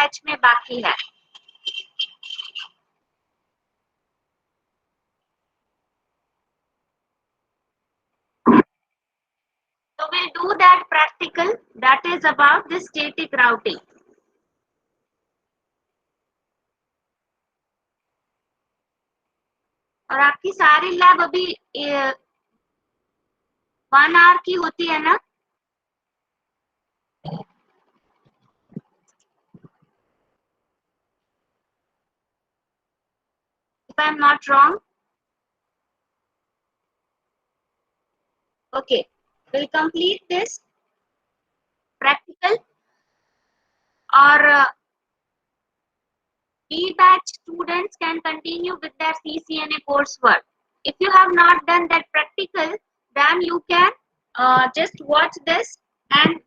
Batch में बाकी है। So we'll do that practical, that is about the static routing. और आपकी सारी लैब अभी 1 आवर की होती है ना? If I am not wrong. Okay, we'll complete this practical. Or B-batch students can continue with their CCNA coursework. If you have not done that practical, then you can just watch this and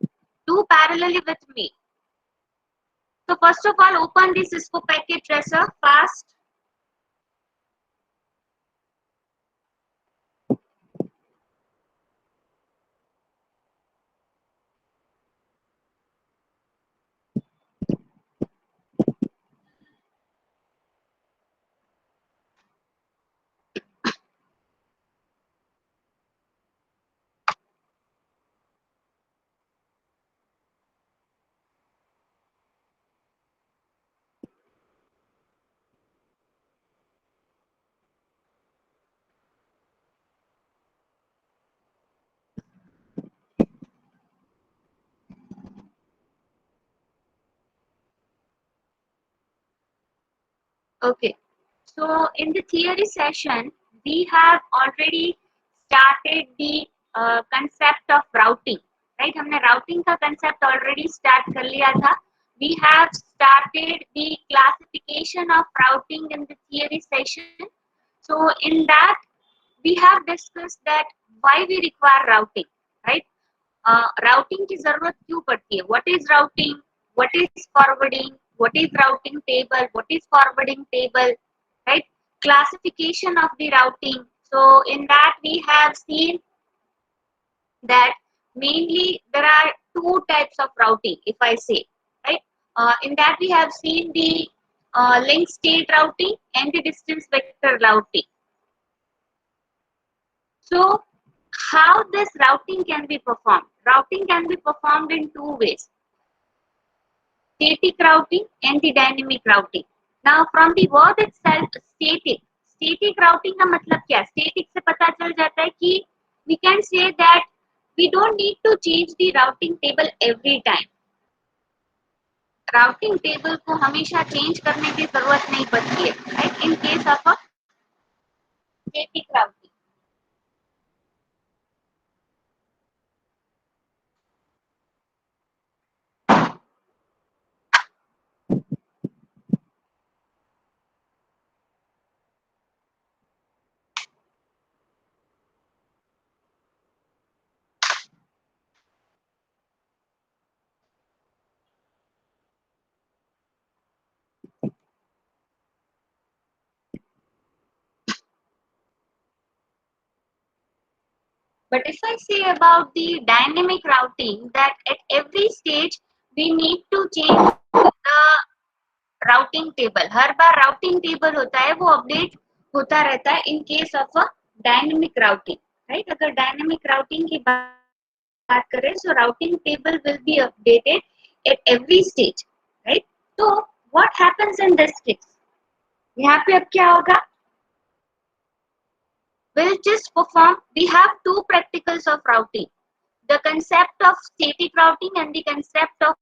do parallelly with me. So first of all, open the Cisco packet tracer fast. Okay, so in the theory session, we have already started the concept of routing, right? हमने routing का concept already start कर लिया था. We have started the classification of routing in the theory session. So in that, we have discussed that why we require routing, right? Routing की जरूरत क्यों पड़ती है? What is routing? What is forwarding? What is routing table? What is forwarding table? Right? Classification of the routing. So in that we have seen that mainly there are two types of routing, if I say, right? In that we have seen the link state routing and the distance vector routing. So how this routing can be performed? Routing can be performed in two ways: static routing and the dynamic routing. Now from the word itself, static routing का मतलब क्या? Static से पता चल जाता है कि we can say that we don't need to change the routing table every time. Routing table को हमेशा change करने की जरूरत नहीं पड़ती है, right? In case of a static routing. But if I say about the dynamic routing, that at every stage we need to change the routing table. Her bar routing table होता है वो update होता रहता है in case of a dynamic routing, right? अगर dynamic routing की बात करें, so routing table will be updated at every stage, right? So what happens in this case? यहाँ पे अब क्या होगा? We'll just perform. We have two practicals of routing: the concept of static routing and the concept of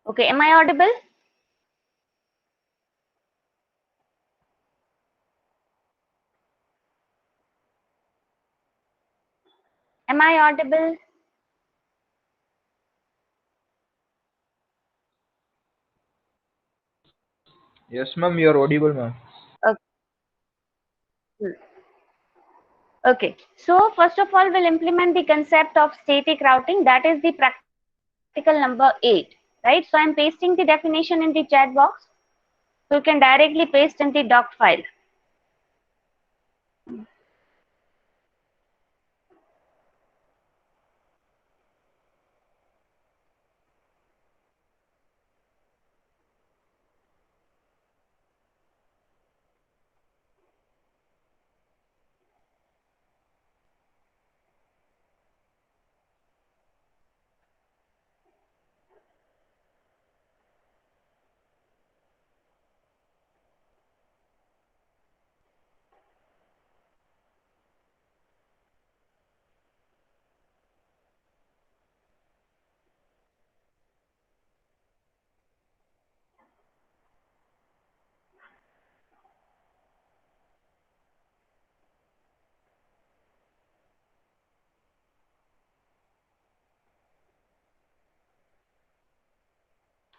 Okay, am I audible? Am I audible? Yes, ma'am, you are audible, ma'am. Okay. Okay. So first of all, we'll implement the concept of static routing. That is the practical number 8, right? So I'm pasting the definition in the chat box. So you can directly paste in the doc file.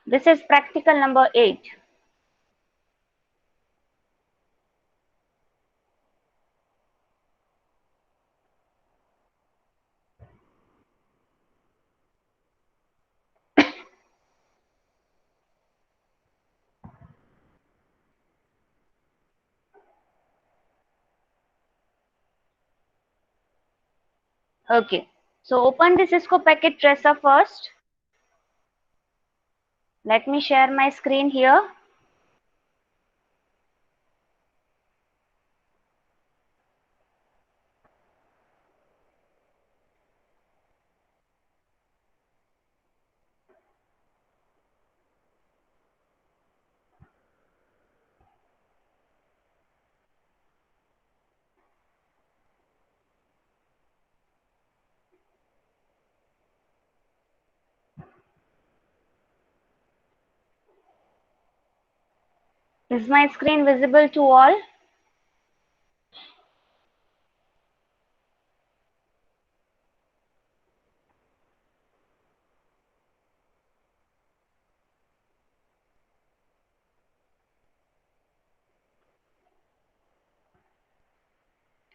This is practical number 8. Okay. So open the Cisco packet tracer first. Let me share my screen here. Is my screen visible to all?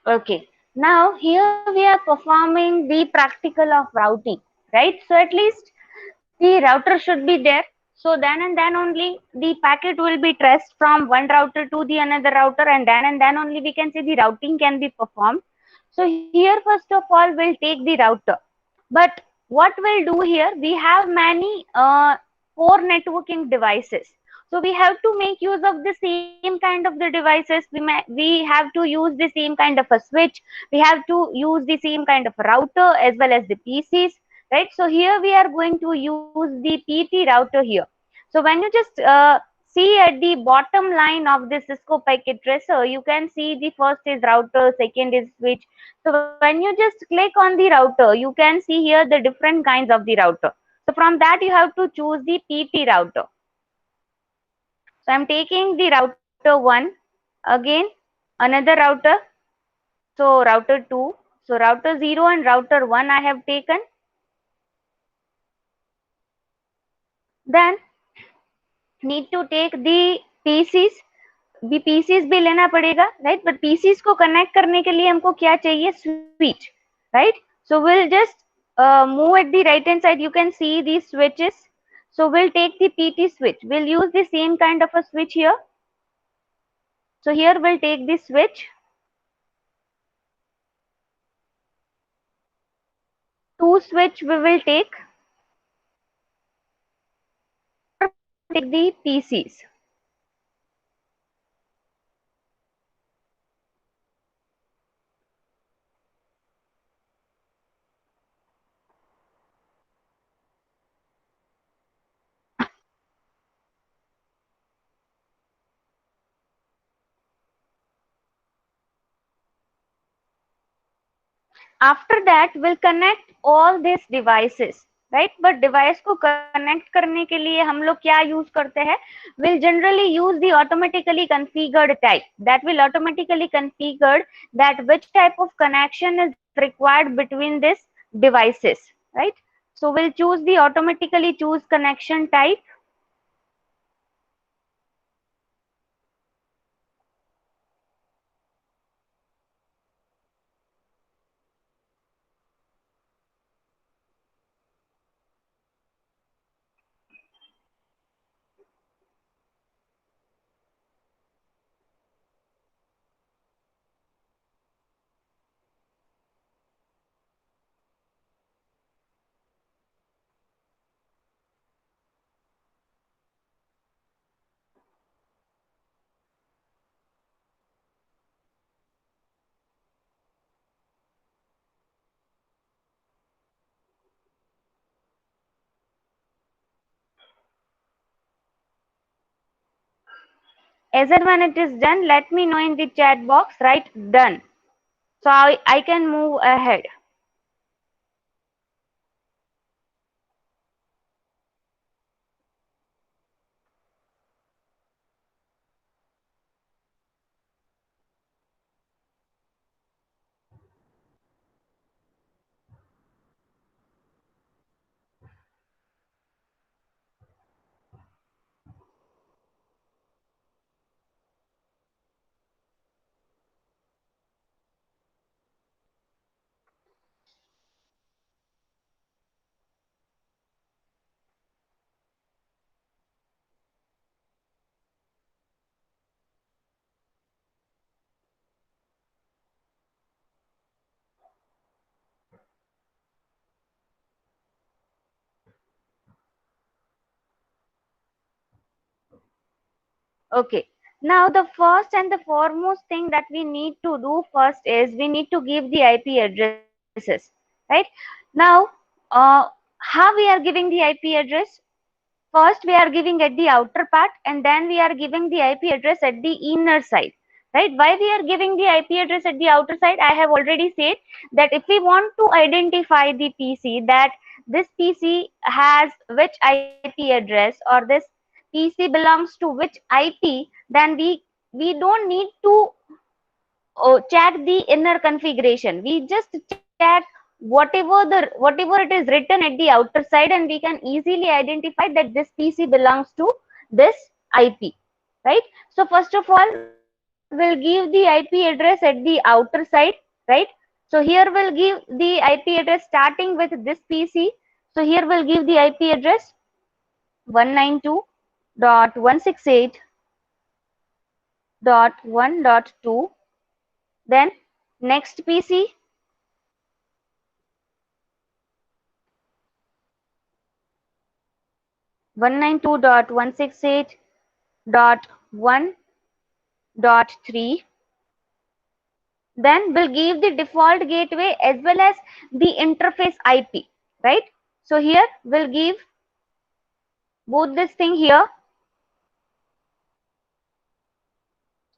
Okay. Now here we are performing the practical of routing, right? So at least the router should be there. So then and then only the packet will be traced from one router to the another router, and then only we can say the routing can be performed. So here first of all we'll take the router. But what we'll do here, we have many core networking devices. So we have to make use of the same kind of the devices. We have to use the same kind of a switch. We have to use the same kind of router as well as the PCs, right? So here we are going to use the PT router here. So when you just see at the bottom line of this Cisco packet tracer, you can see the first is router, second is switch. So when you just click on the router, you can see here the different kinds of the router. So from that you have to choose the PT router. So I'm taking the router 1, again another router, so router 2, so router 0 and router 1 I have taken. Then need to take the PCs, भी PCs भी लेना पड़ेगा, right? But PCs को connect करने के लिए हमको क्या चाहिए? Switch, right? So we'll just move at the right hand side. You can see these switches. So we'll take the PT switch. We'll use the same kind of a switch here. So here we'll take the switch. Two switch we will take. Take the PCs. After that, we'll connect all these devices. Right, but device को connect करने के लिए हम लोग क्या use करते हैं, will generally use the automatically configured type, that will automatically configured that which type of connection is required between these devices, right? So we'll choose the automatically choose connection type. As and when it is done, let me know in the chat box, write done, so I can move ahead. Okay. Now the first and the foremost thing that we need to do first is we need to give the IP addresses, right? Now, how we are giving the IP address? First, we are giving at the outer part, and then we are giving the IP address at the inner side, right? Why we are giving the IP address at the outer side? I have already said that if we want to identify the PC, that this PC has which IP address, or this PC belongs to which IP, then we don't need to check the inner configuration. We just check whatever it is written at the outer side, and we can easily identify that this PC belongs to this IP, right? So first of all, we'll give the IP address at the outer side, right? So here we'll give the IP address starting with this PC. So here we'll give the IP address 192.168.1.2. Then next PC 192.168.1.3. Then we'll give the default gateway as well as the interface IP, right? So here we'll give both this thing here.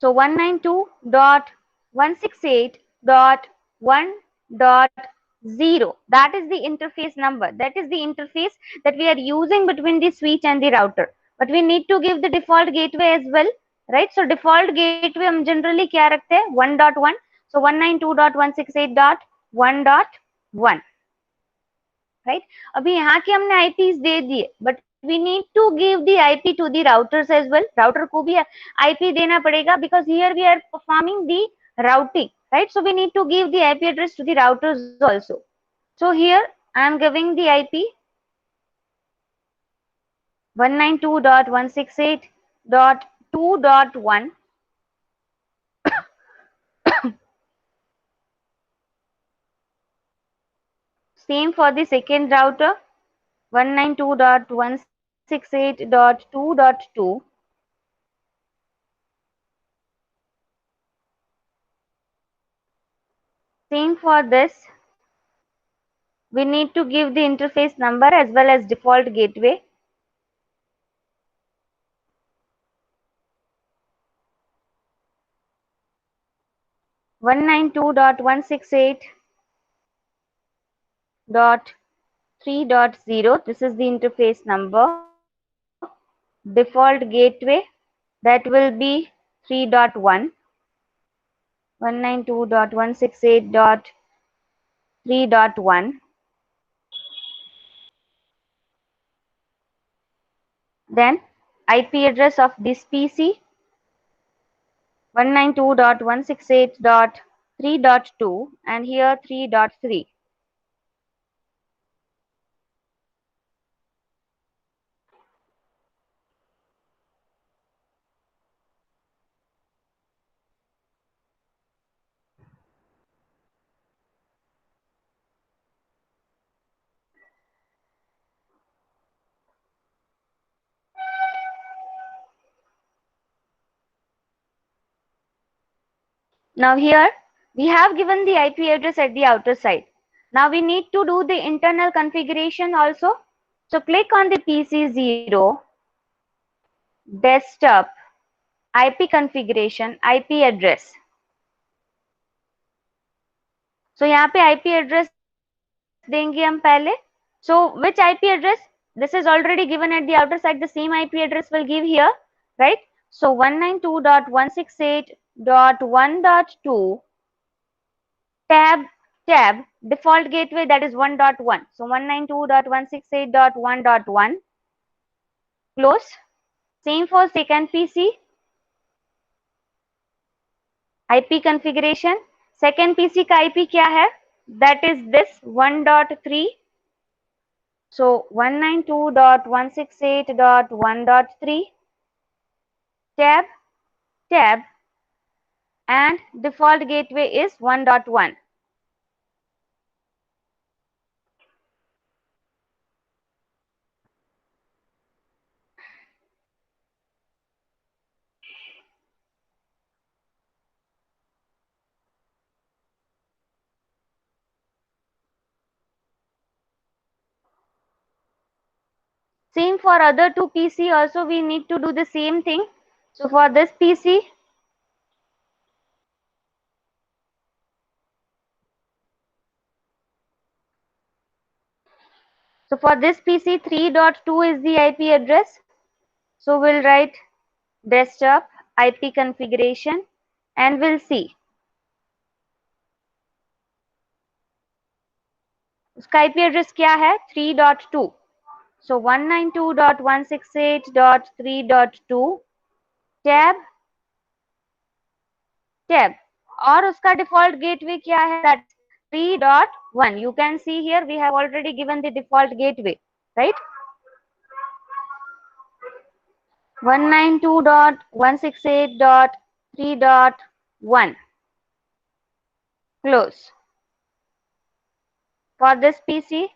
So 192.168.1.0, that is the interface number. That is the interface that we are using between the switch and the router. But we need to give the default gateway as well, right? So default gateway हम generally क्या रखते हैं 1.1. So 192.168.1.1, right? अभी यहाँ के हमने IPs दे दिए, but we need to give the IP to the routers as well. Router को भी आईपी देना पड़ेगा because here we are performing the routing, right? So we need to give the IP address to the routers also. So here I am giving the IP 192.168.2.1. Same for the second router 192.168.2.2. Same for this. We need to give the interface number as well as default gateway. One nine two dot 168.3 3.0. This is the interface number. Default gateway, that will be 3.1. 192.168.3.1. Then IP address of this PC, 192.168.3.2, and here 3.3. Now here we have given the IP address at the outer side. Now we need to do the internal configuration also. So click on the PC0, desktop, IP configuration, IP address. So यहाँ पे IP address देंगे हम पहले. So which IP address? This is already given at the outer side. The same IP address will give here, right? So 192.168.1.2 tab default gateway, that is 1.1. So 192.168.1.1 close. Same for second PC, IP configuration. Second PC का IP क्या है? That is this 1.3. So 192.168.1.3 tab and default gateway is 1.1. Same for other two PC also, we need to do the same thing. So for this PC, so for this PC 3.2 is the IP address. So we'll write desktop IP configuration and we'll see. उसका IP address क्या है? 3.2. So 192.168.3.2 tab और उसका default gateway क्या है? That's 3.1. You can see here we have already given the default gateway, right? 192.168.3.1 close. For this PC,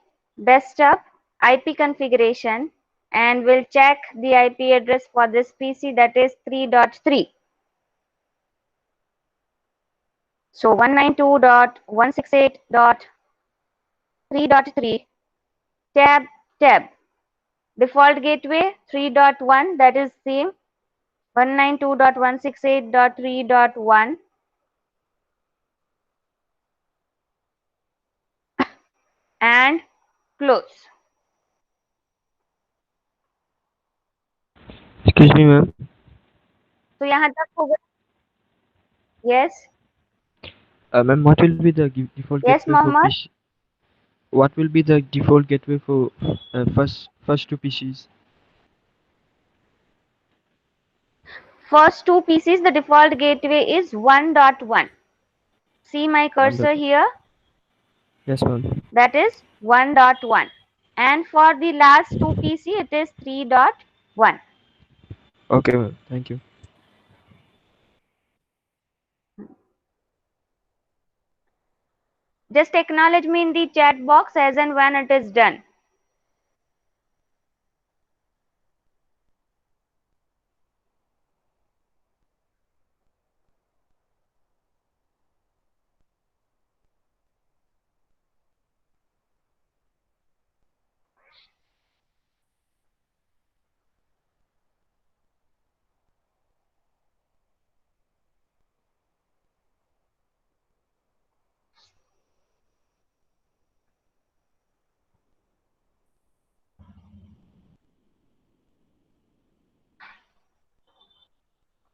desktop IP configuration, and we'll check the IP address for this PC, that is 3.3. So 192.168.3.3 tab default gateway 3.1, that is same 192.168.3.1 and close. Excuse me, ma'am. तो यहाँ तक हो गया. Yes. Ma'am, what will be the default Yes, gateway for Mohammed. PC? What will be the default gateway for first two PCs? First two PCs, the default gateway is 1.1. See my cursor here? Yes, ma'am. That is 1.1. And for the last two PC, it is 3.1. Okay, ma'am. Thank you. Just acknowledge me in the chat box as and when it is done.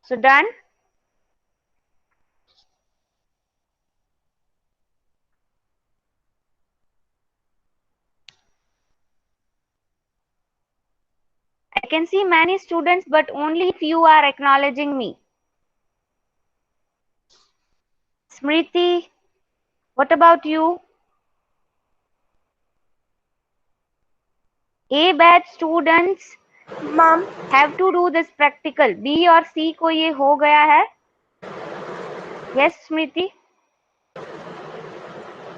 So done. I can see many students, but only few are acknowledging me. Smriti, what about you? A batch students Ma'am, have to do this practical. B और C को ये हो गया है. Yes, Smriti.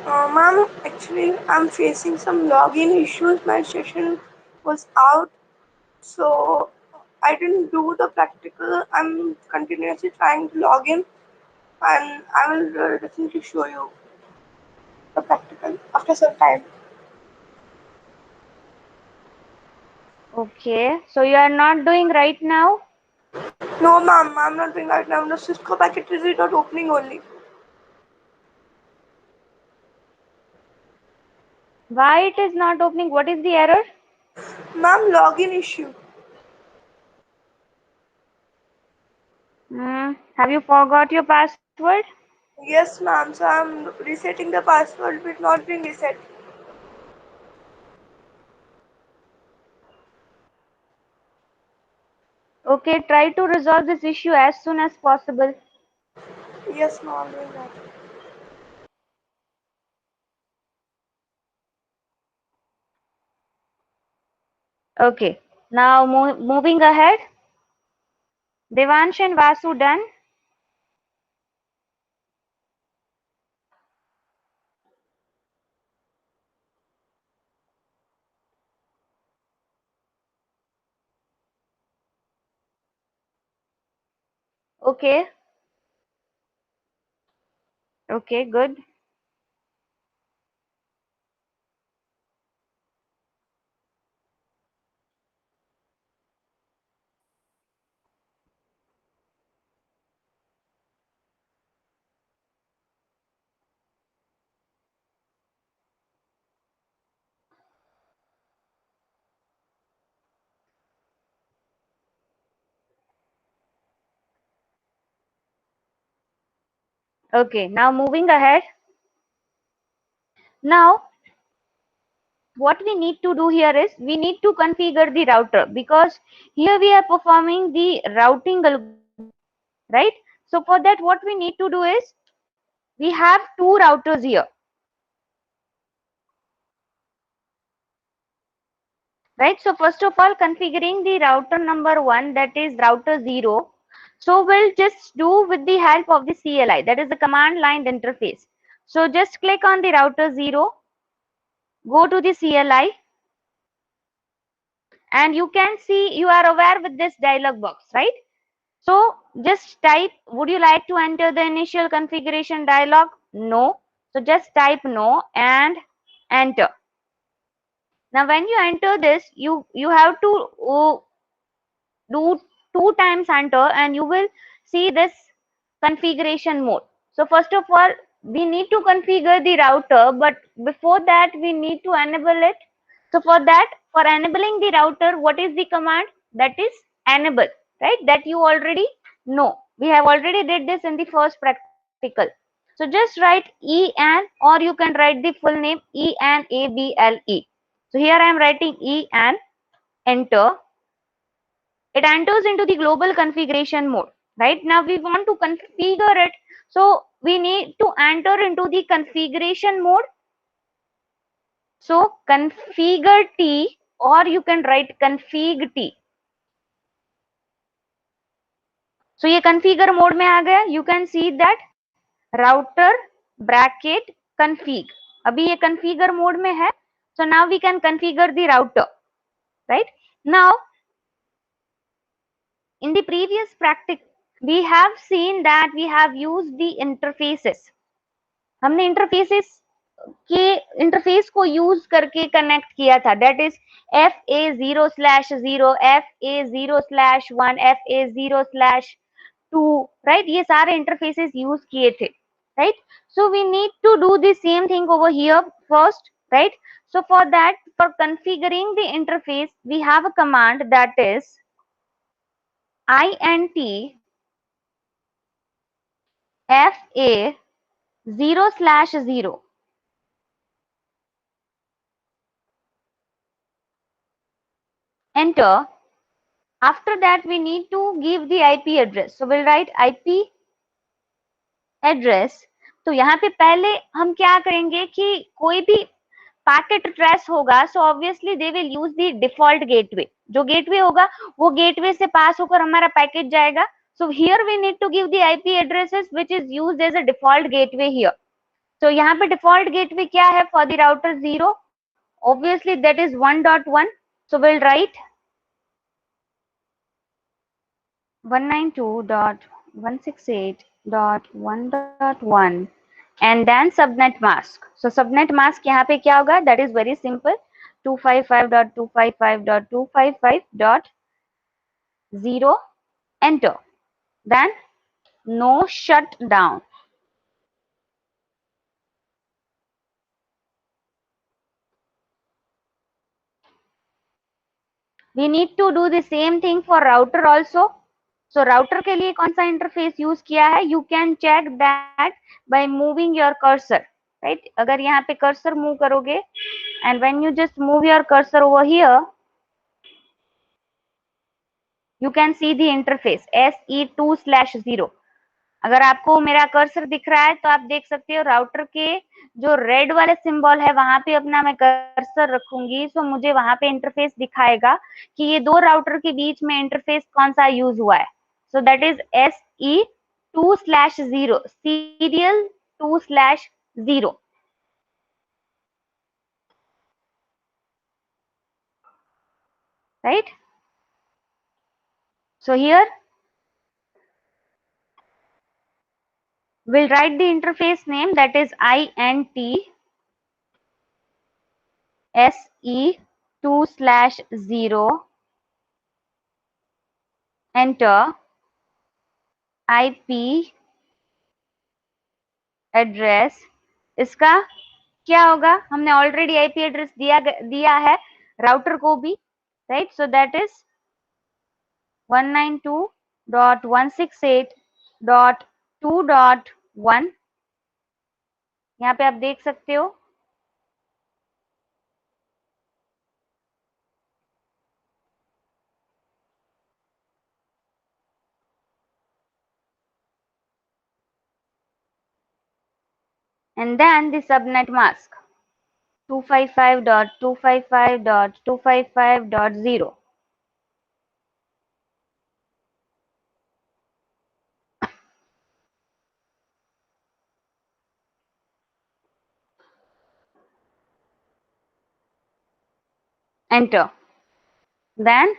ma'am, actually, I'm facing some login issues. My session was out, so I didn't do the practical. I'm continuously trying to log in, and I will definitely show you the practical after some time. Okay. So you are not doing right now. No, ma'am, I'm not doing right now. The Cisco packet is not opening only. Why it is not opening? What is the error? Ma'am, login issue. Have you forgot your password? Yes, ma'am. So I'm resetting the password, but not being reset. Okay, try to resolve this issue as soon as possible. Yes, ma'am, I'm doing that. Okay, now moving ahead. Devansh and Vasu done. Okay, okay, good. Okay, now moving ahead. Now, what we need to do here is we need to configure the router because here we are performing the routing algorithm, right? So for that, what we need to do is we have two routers here, right? So first of all, configuring the router number one, that is router 0. So we'll just do with the help of the CLI, that is the command line interface. So just click on the router 0, go to the CLI, and you can see you are aware with this dialog box, right? So just type, would you like to enter the initial configuration dialog? No. So just type no and enter. Now when you enter this, you have to do 2 times enter and you will see this configuration mode. So first of all, we need to configure the router, but before that we need to enable it. So for that, for enabling the router, what is the command? That is enable, right? That you already know. We have already did this in the first practical. So just write EN, or you can write the full name ENABLE. So here I am writing EN, enter. It enters into the global configuration mode. Right now we want to configure it, so we need to enter into the configuration mode. So configure T, or you can write config T. So ये configure mode में आ गया. You can see that router bracket config. अभी ये configure mode में है. So now we can configure the router, right? Now in the previous practice we have seen that we have used the interfaces. हमने interface को use करके connect किया था, that is FA0/0, FA0/1, FA0/2, right? ये सारे interfaces use किए थे, right? So we need to do the same thing over here first, right? So for that, for configuring the interface, we have a command that is int FA 0/0. Enter. After that, we need to give the IP address. So we'll write IP address. तो यहाँ पे पहले हम क्या करेंगे कि कोई भी पैकेट ट्रेस होगा, so obviously they will use the default gateway. जो गेटवे होगा वो गेटवे से पास होकर हमारा पैकेट जाएगा. So here we need to give the IP addresses which is used as a default gateway here. So यहाँ पे default gateway क्या है for the router 0? Obviously that is 1.1. So we'll write 192.168.1.1 and then subnet mask. So subnet mask यहाँ पे क्या होगा? That is very simple. 255.255.255.0. Enter. Then no shutdown. We need to do the same thing for router also. So router के लिए कौन सा interface use किया है? You can check that by moving your cursor, right? अगर यहाँ पे cursor move करोगे and when you just move your cursor over here, you can see the interface SE2/0. अगर आपको मेरा कर्सर दिख रहा है तो आप देख सकते हो राउटर के जो रेड वाले सिंबल है वहां पे अपना मैं कर्सर रखूंगी, सो मुझे वहां पे इंटरफेस दिखाएगा कि ये दो राउटर के बीच में इंटरफेस कौन सा यूज हुआ है. So that is SE2/0, serial 2/0. Right? So here we'll write the interface name, that is INT SE2/0. Enter. IP address इसका क्या होगा? हमने ऑलरेडी आईपी एड्रेस दिया है राउटर को भी, राइट? So that is 192.168.2.1. यहाँ पे आप देख सकते हो. And then the subnet mask 255.255.255.0. Enter. Then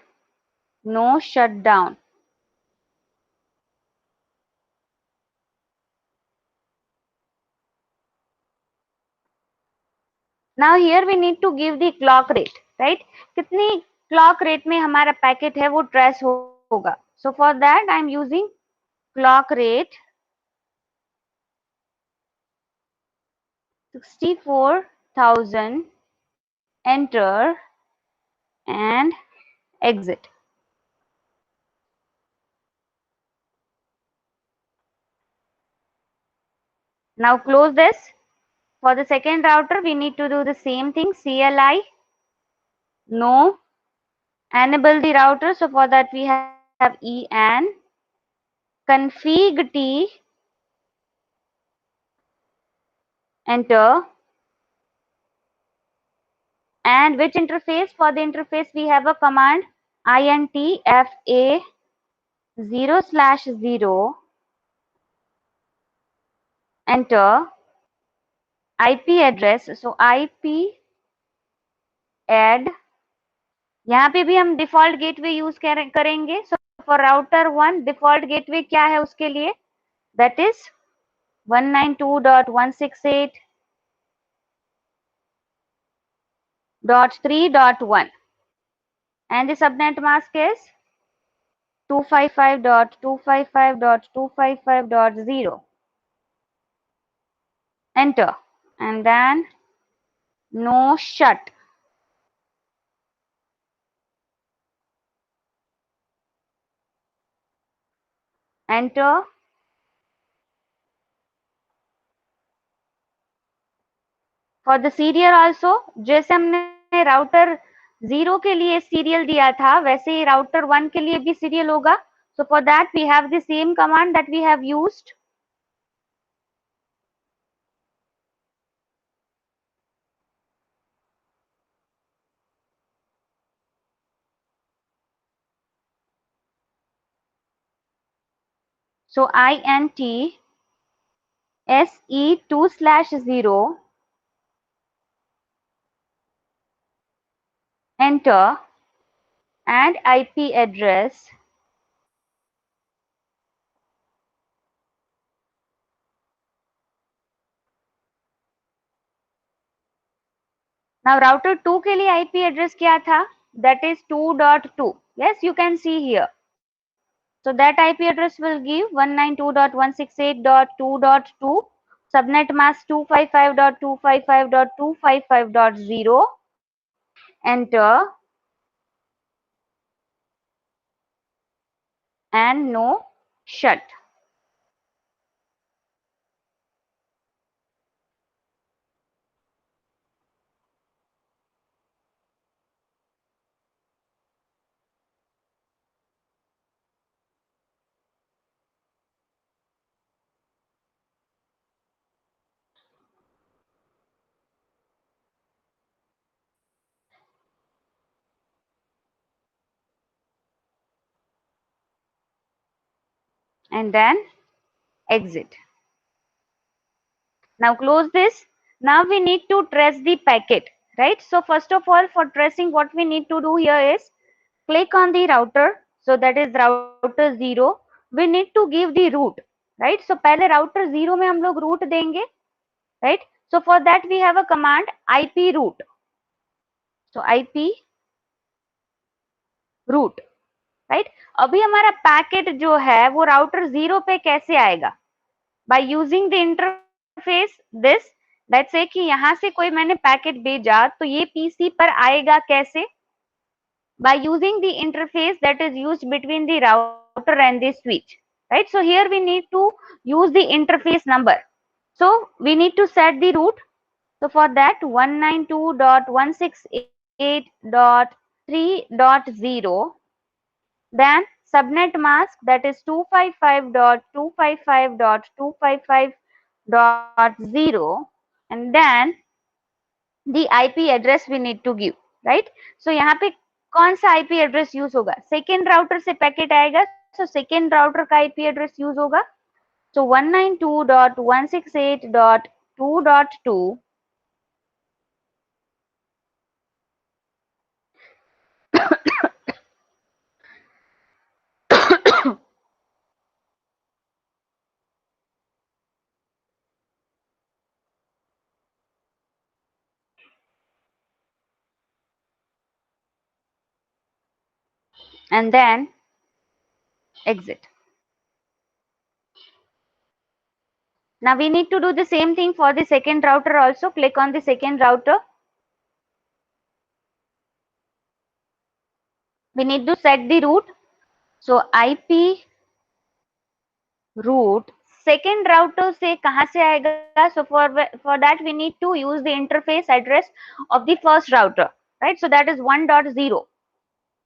no shutdown. Now here we need to give the clock rate, right? कितनी clock rate में हमारा पैकेट है वो ट्रेस होगा. So for that I am using clock rate 64,000. Enter and exit. Now close this. For the second router we need to do the same thing. CLI no, enable the router. So for that we have en config t. Enter. And which interface? For the interface we have a command intfa 0/0. Enter. IP address. So IP add. यहाँ पे भी हम default gateway use करेंगे. So for router 1 default gateway क्या है उसके लिए? That is 192.168.3.1 and the subnet mask is 255.255.255.0. Enter and then no shut. Enter For the serial also, जैसे हमने router 0 के लिए serial दिया था, वैसे ही router 1 के लिए भी serial होगा. So for that we have the same command that we have used. So int se2/0 enter and IP address. Now router 2 के लिए IP address क्या था? That is 2.2. Yes, you can see here. So that IP address will give 192.168.2.2, subnet mask 255.255.255.0, enter and no shut. And then exit. Now close this. Now we need to trace the packet, right? So first of all, for tracing, what we need to do here is click on the router. So that is router 0. We need to give the root, right? So पहले router 0 में हम लोग root देंगे, right? So for that we have a command IP root. So IP root, right? अभी हमारा packet जो है वो राउटर 0 पे कैसे आएगा? By using the interface this, let's say कि यहाँ से कोई मैंने पैकेट भेजा तो ये पीसी पर आएगा कैसे? By using the interface that is used between the router and the switch, right? So here we need to use the interface number. So we need to set the root. So for that 192.168.3.0, then subnet mask that is 255.255.255.0, and then the IP address we need to give, right? So यहाँ पे कौन सा IP address use होगा? Second router से packet आएगा, so second router का IP address use होगा. So 192.168.2.2 and then exit. Now we need to do the same thing for the second router also. Click on the second router. We need to set the root. So IP root second router से कहाँ से आएगा? So for that we need to use the interface address of the first router, right? So that is 1.0.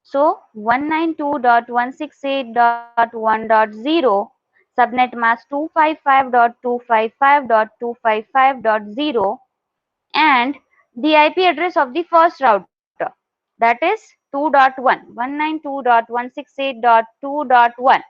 So 192.168.1.0, subnet mask 255.255.255.0, and the IP address of the first router, that is 2.1, 192.168.2.1.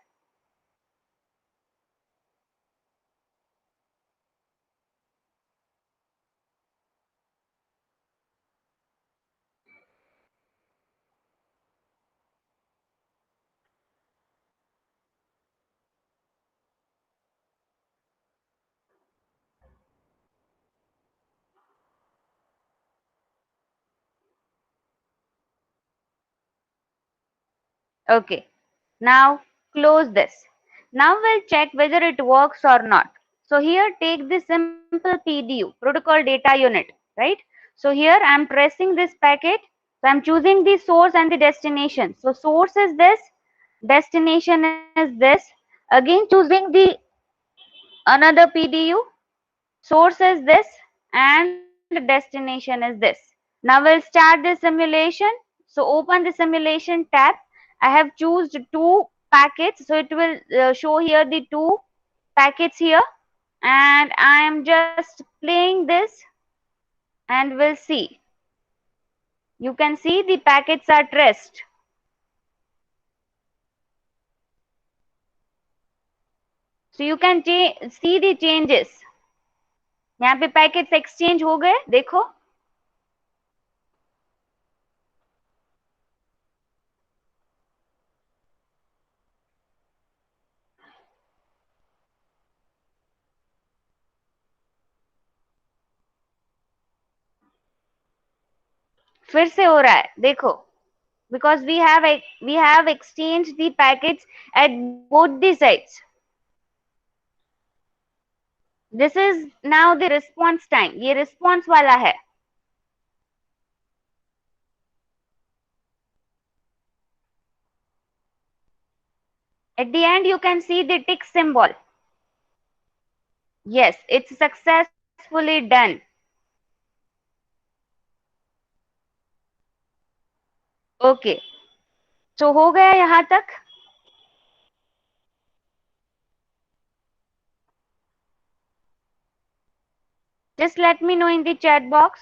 Okay, now close this. Now we'll check whether it works or not. So here take this simple PDU, protocol data unit, right? So here I'm tracing this packet. So I'm choosing the source and the destination. So source is this, destination is this. Again choosing the another PDU, source is this and destination is this. Now we'll start the simulation. So open the simulation tab. I have chosen two packets, so it will show here the two packets here, and I am just playing this and we'll see. You can see the packets are traced. So you can see the changes. यहाँ पे packets exchange हो गए, देखो. फिर से हो रहा है, देखो. Because we have exchanged the packets at both the sides. This is now the response time. ये response वाला है. At the end, you can see the tick symbol. Yes, it's successfully done. Okay. So हो गया यहाँ तक. Just let me know in the chat box.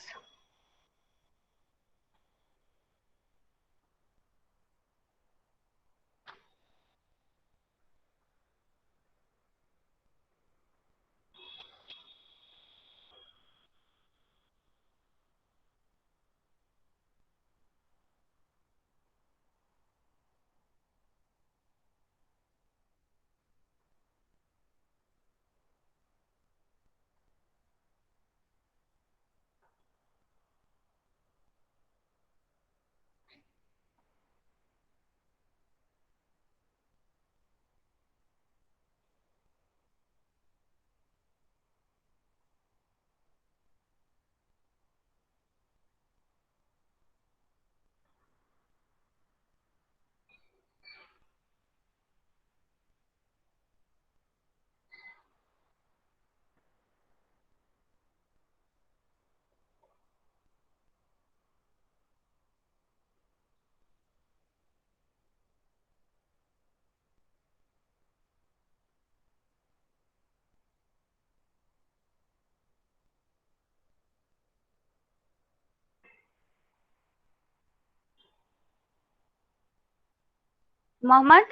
Mohammed,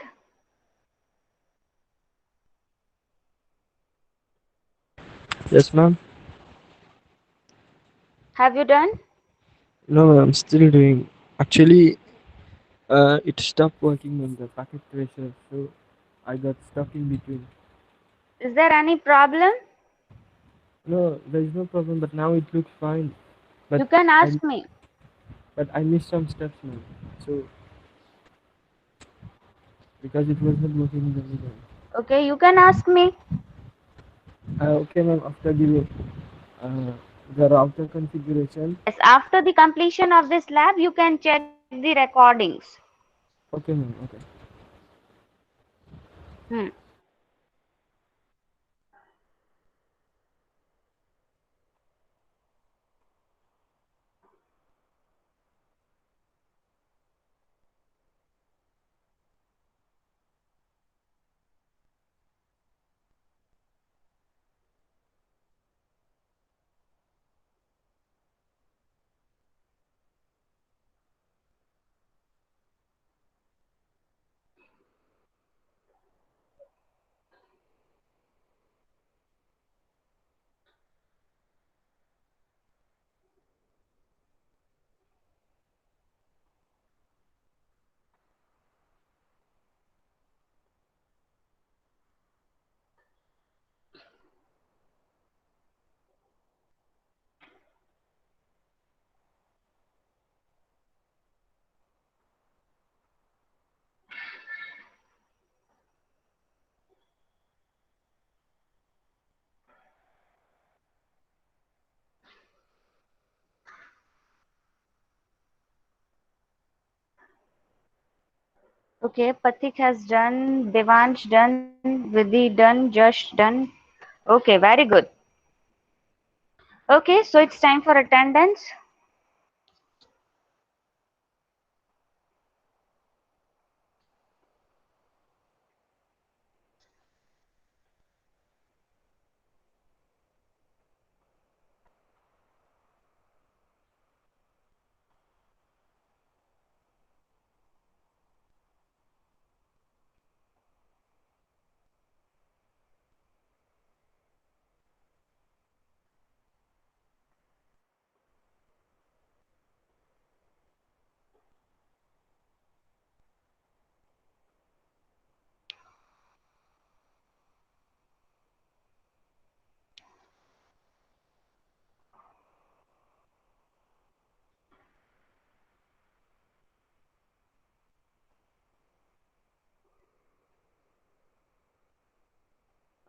Yes, ma'am. have you done? No, I'm still doing. Actually, it stopped working on the packet tracer, so I got stuck in between. Is there any problem? No, there is no problem, but now it looks fine. But You can I, ask me. but I missed some steps now. So because it was not working very well. Okay, you can ask me. Okay, ma'am. After uh, the router configuration. Yes, after the completion of this lab, you can check the recordings. Okay, ma'am. Okay. Hmm. Okay, Pathik has done, Devansh done, Vidhi done, Josh done. Okay, very good. Okay, so it's time for attendance.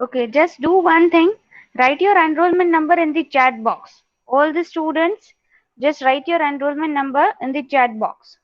Okay, just do one thing. Write your enrollment number in the chat box. All the students, just write your enrollment number in the chat box.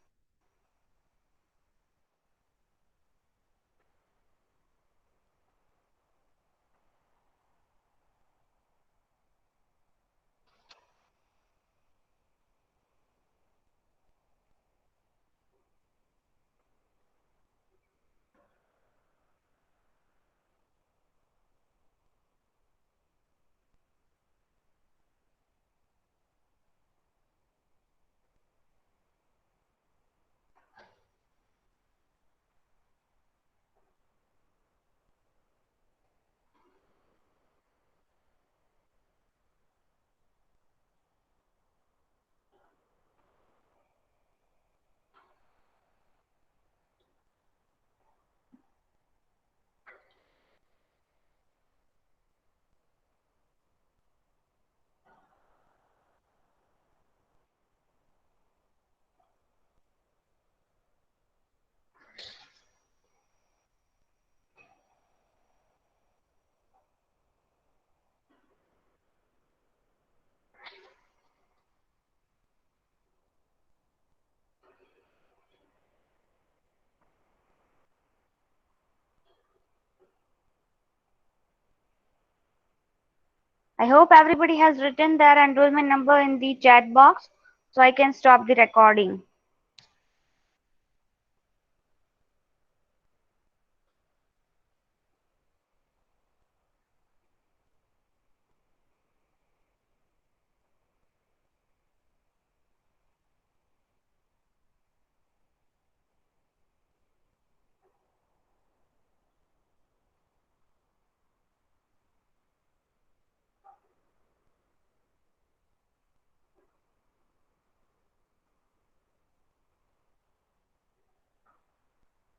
I hope everybody has written their enrollment number in the chat box so I can stop the recording.